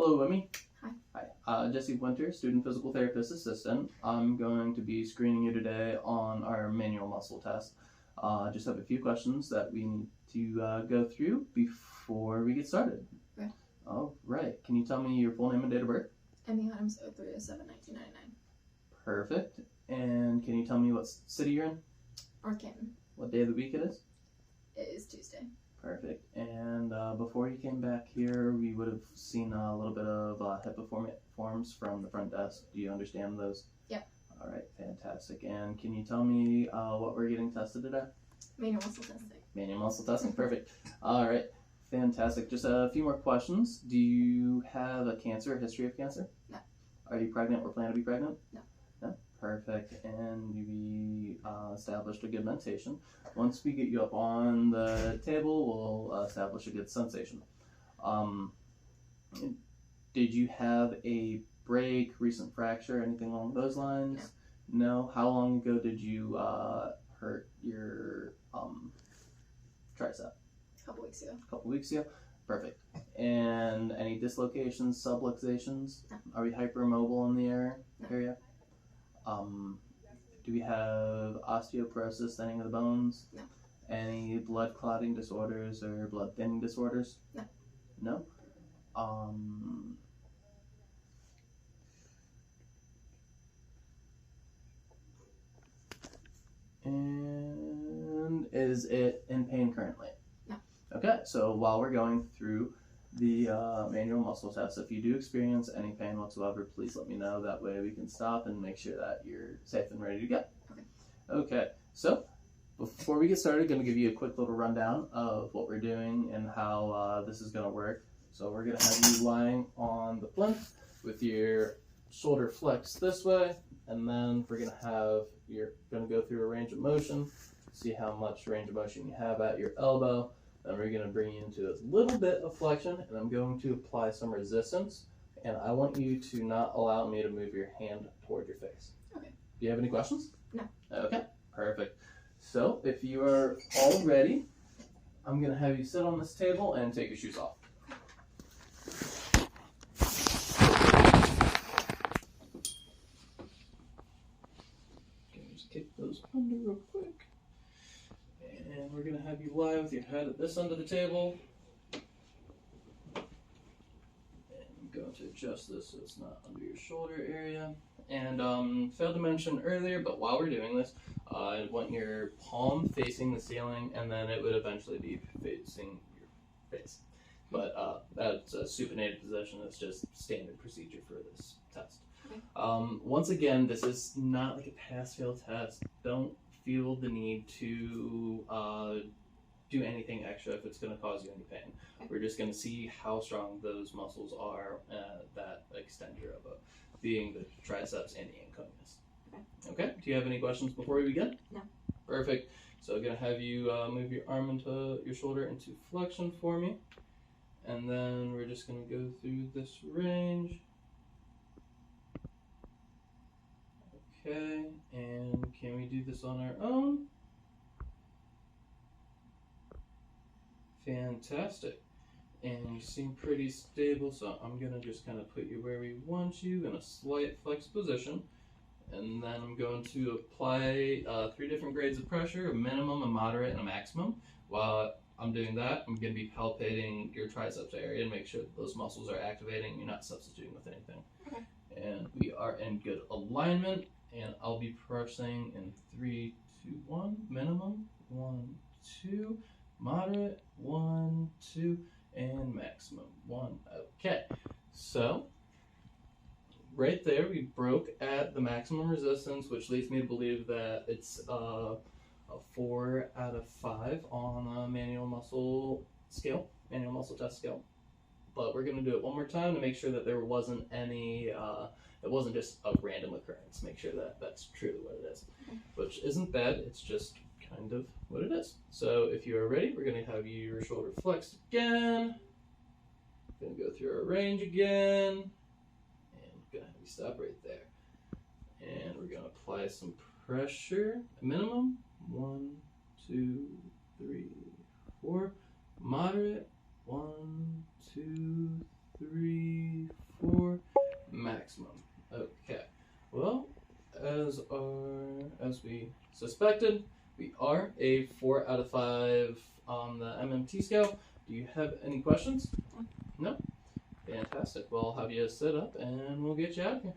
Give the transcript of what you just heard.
Hello, Emmy. Hi. Hi. Jesse Winter, student physical therapist assistant. I'm going to be screening you today on our manual muscle test. Just have a few questions that we need to go through before we get started. Okay. All right. Can you tell me your full name and date of birth? Emmy Adams, 03/07/1999. Perfect. And can you tell me what city you're in? North Canton. What day of the week it is? It is Tuesday. Perfect. And before you came back here, we would have seen a little bit of HIPAA forms from the front desk. Do you understand those? Yep. All right, fantastic. And can you tell me what we're getting tested today? Manual muscle testing. Manual muscle testing, perfect. All right, fantastic. Just a few more questions. Do you have a cancer, a history of cancer? No. Are you pregnant or plan to be pregnant? No. No? Perfect. And we established a good mentation. Once we get you up on the table, we'll establish a good sensation. Did you have a break, recent fracture, anything along those lines? No. How long ago did you hurt your tricep? A couple weeks ago. A couple weeks ago? Perfect. And any dislocations, subluxations? No. Are we hypermobile in the No. area? Do we have osteoporosis, thinning of the bones? No. Any blood clotting disorders or blood thinning disorders? No. No? And is it in pain currently? No. Okay, so while we're going through the manual muscle test, if you do experience any pain whatsoever, please let me know. That way we can stop and make sure that you're safe and ready to go. Okay, so before we get started, I'm going to give you a quick little rundown of what we're doing and how this is going to work. So we're going to have you lying on the plinth with your shoulder flexed this way, and then we're going to have, you're going to go through a range of motion, see how much range of motion you have at your elbow. Then we're going to bring you into a little bit of flexion, and I'm going to apply some resistance, and I want you to not allow me to move your hand toward your face. Okay. Do you have any questions? No. Okay, perfect. So if you are all ready, I'm going to have you sit on this table and take your shoes off. Just kick those under real quick. And we're going to have you lie with your head at this end of the table. And I'm going to adjust this so it's not under your shoulder area. And failed to mention earlier, but while we're doing this, I want your palm facing the ceiling, and then it would eventually be facing your face. But that's a supinated position. It's just standard procedure for this test. Okay. Once again, this is not like a pass-fail test. Don't feel the need to do anything extra if it's going to cause you any pain. Okay. We're just going to see how strong those muscles are that extend your elbow, being the triceps and the anconeus. Okay, do you have any questions before we begin? No. Perfect. So I'm going to have you move your arm into your shoulder into flexion for me. And then we're just going to go through this range. Okay, and can we do this on our own? Fantastic. And you seem pretty stable, so I'm going to just kind of put you where we want you in a slight flex position. And then I'm going to apply 3 different grades of pressure, a minimum, a moderate, and a maximum. While I'm doing that, I'm going to be palpating your triceps area and make sure that those muscles are activating. You're not substituting with anything. Okay. And we are in good alignment. And I'll be pressing in 3, 2, 1, minimum, 1, 2, moderate, 1, 2, and maximum, 1. Okay, so right there we broke at the maximum resistance, which leads me to believe that it's a 4 out of 5 on a manual muscle test scale. But we're going to do it one more time to make sure that there wasn't any, it wasn't just a random occurrence. Make sure that that's truly what it is, which isn't bad. It's just kind of what it is. So if you are ready, we're going to have your shoulder flexed again. Going to go through our range again. And going to have you stop right there. And we're going to apply some pressure, a minimum, 1, 2, 3, 4, moderate, 1, 2, 3, as we suspected, we are a 4 out of 5 on the MMT scale. Do you have any questions? No? Fantastic. Well, I'll have you sit up and we'll get you out of here.